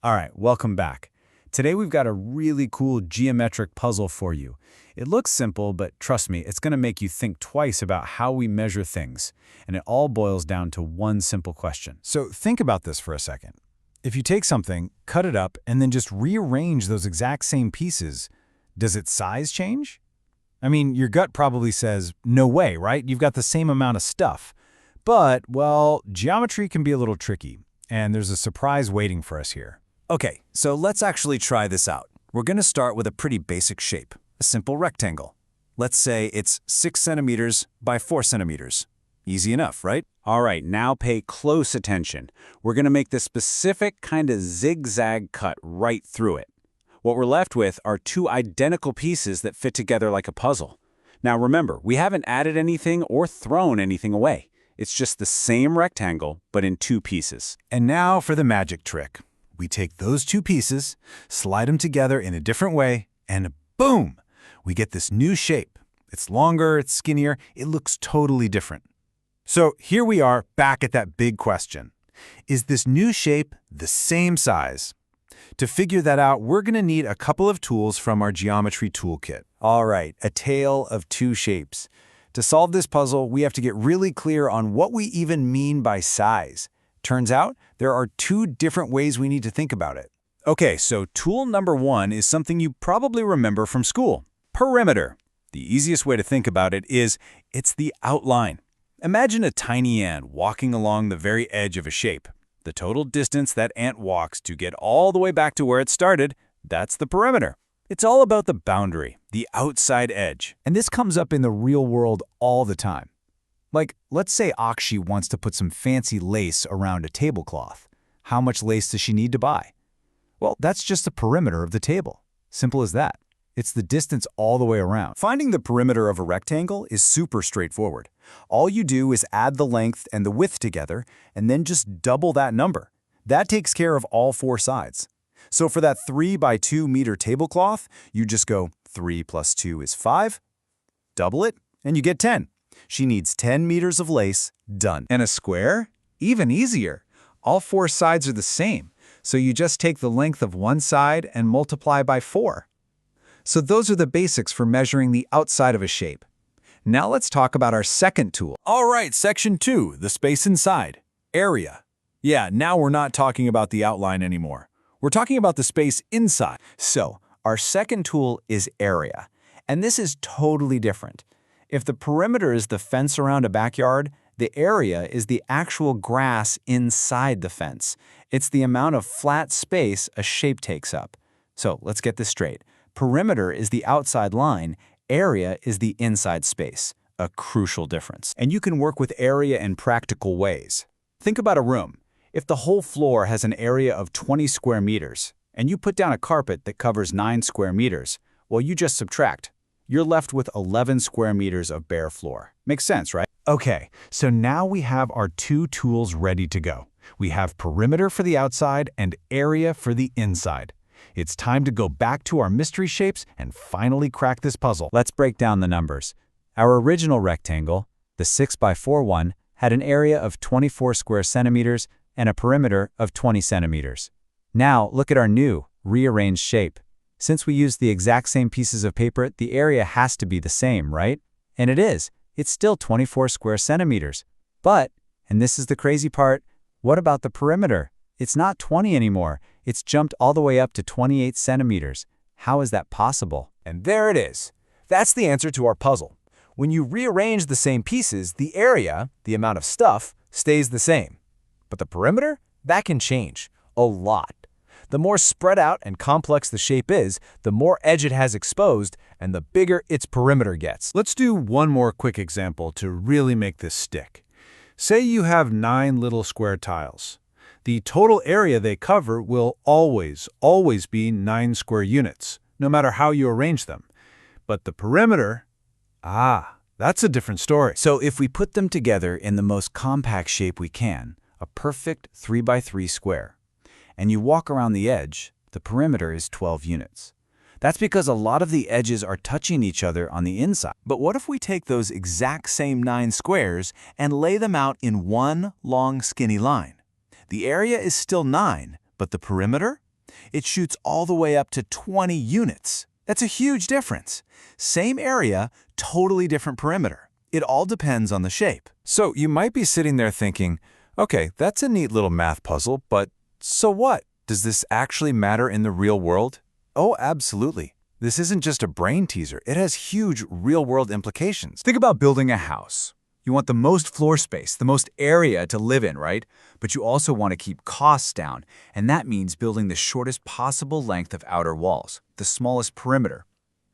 All right, welcome back. Today we've got a really cool geometric puzzle for you. It looks simple, but trust me, it's going to make you think twice about how we measure things. And it all boils down to one simple question. So think about this for a second. If you take something, cut it up, and then just rearrange those exact same pieces, does its size change? I mean, your gut probably says, no way, right? You've got the same amount of stuff. But, well, geometry can be a little tricky, and there's a surprise waiting for us here. Okay, so let's actually try this out. We're going to start with a pretty basic shape, a simple rectangle. Let's say it's 6 centimeters by 4 centimeters. Easy enough, right? All right, now pay close attention. We're going to make this specific kind of zigzag cut right through it. What we're left with are two identical pieces that fit together like a puzzle. Now remember, we haven't added anything or thrown anything away. It's just the same rectangle, but in two pieces. And now for the magic trick. We take those two pieces, slide them together in a different way, and boom! We get this new shape. It's longer, it's skinnier, it looks totally different. So here we are back at that big question. Is this new shape the same size? To figure that out, we're going to need a couple of tools from our geometry toolkit. All right, a tale of two shapes. To solve this puzzle, we have to get really clear on what we even mean by size. Turns out, there are two different ways we need to think about it. Okay, so tool number one is something you probably remember from school. Perimeter. The easiest way to think about it is, it's the outline. Imagine a tiny ant walking along the very edge of a shape. The total distance that ant walks to get all the way back to where it started, that's the perimeter. It's all about the boundary, the outside edge. And this comes up in the real world all the time. Like, let's say Akshi wants to put some fancy lace around a tablecloth. How much lace does she need to buy? Well, that's just the perimeter of the table. Simple as that. It's the distance all the way around. Finding the perimeter of a rectangle is super straightforward. All you do is add the length and the width together, and then just double that number. That takes care of all four sides. So for that 3 by 2 meter tablecloth, you just go 3 plus 2 is 5, double it, and you get 10. She needs 10 meters of lace, done. And a square? Even easier. All four sides are the same, so you just take the length of one side and multiply by 4. So those are the basics for measuring the outside of a shape. Now let's talk about our second tool. All right, section 2, the space inside. Area. Yeah, now we're not talking about the outline anymore. We're talking about the space inside. So, our second tool is area. And this is totally different. If the perimeter is the fence around a backyard, the area is the actual grass inside the fence. It's the amount of flat space a shape takes up. So let's get this straight. Perimeter is the outside line, area is the inside space. A crucial difference. And you can work with area in practical ways. Think about a room. If the whole floor has an area of 20 square meters, and you put down a carpet that covers 9 square meters, well, you just subtract. You're left with 11 square meters of bare floor. Makes sense, right? Okay, so now we have our two tools ready to go. We have perimeter for the outside and area for the inside. It's time to go back to our mystery shapes and finally crack this puzzle. Let's break down the numbers. Our original rectangle, the 6 by 4 one, had an area of 24 square centimeters and a perimeter of 20 centimeters. Now look at our new, rearranged shape. Since we used the exact same pieces of paper, the area has to be the same, right? And it is. It's still 24 square centimeters. But, and this is the crazy part, what about the perimeter? It's not 20 anymore. It's jumped all the way up to 28 centimeters. How is that possible? And there it is. That's the answer to our puzzle. When you rearrange the same pieces, the area, the amount of stuff, stays the same. But the perimeter? That can change. A lot. The more spread out and complex the shape is, the more edge it has exposed, and the bigger its perimeter gets. Let's do one more quick example to really make this stick. Say you have 9 little square tiles. The total area they cover will always be 9 square units, no matter how you arrange them. But the perimeter, that's a different story. So if we put them together in the most compact shape we can, a perfect 3 by 3 square, and you walk around the edge, the perimeter is 12 units. That's because a lot of the edges are touching each other on the inside. But what if we take those exact same 9 squares and lay them out in one long skinny line? The area is still 9, but the perimeter? It shoots all the way up to 20 units. That's a huge difference. Same area, totally different perimeter. It all depends on the shape. So you might be sitting there thinking, okay, that's a neat little math puzzle, but so what? Does this actually matter in the real world? Oh, absolutely. This isn't just a brain teaser. It has huge real-world implications. Think about building a house. You want the most floor space, the most area to live in, right? But you also want to keep costs down, and that means building the shortest possible length of outer walls, the smallest perimeter.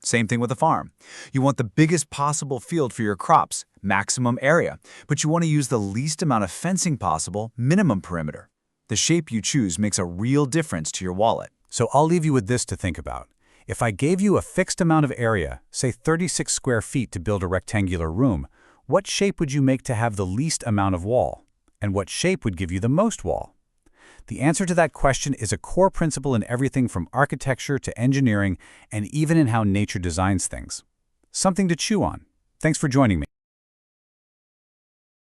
Same thing with a farm. You want the biggest possible field for your crops, maximum area, but you want to use the least amount of fencing possible, minimum perimeter. The shape you choose makes a real difference to your wallet. So I'll leave you with this to think about. If I gave you a fixed amount of area, say 36 square feet to build a rectangular room, what shape would you make to have the least amount of wall? And what shape would give you the most wall? The answer to that question is a core principle in everything from architecture to engineering and even in how nature designs things. Something to chew on. Thanks for joining me.